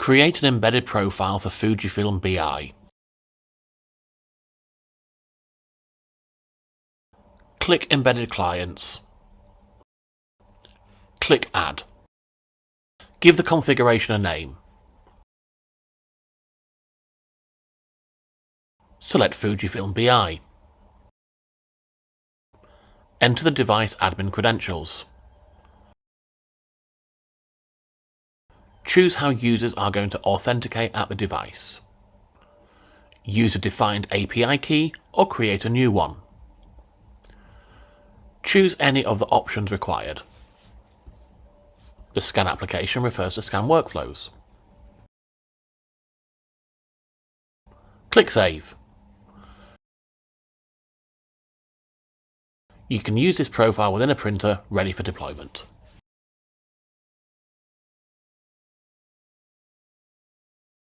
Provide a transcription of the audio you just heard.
Create an embedded profile for FujiFilm BI. Click Embedded Clients. Click Add. Give the configuration a name. Select FujiFilm BI. Enter the device admin credentials. Choose how users are going to authenticate at the device. Use a defined API key or create a new one. Choose any of the options required. The scan application refers to scan workflows. Click Save. You can use this profile within a printer ready for deployment.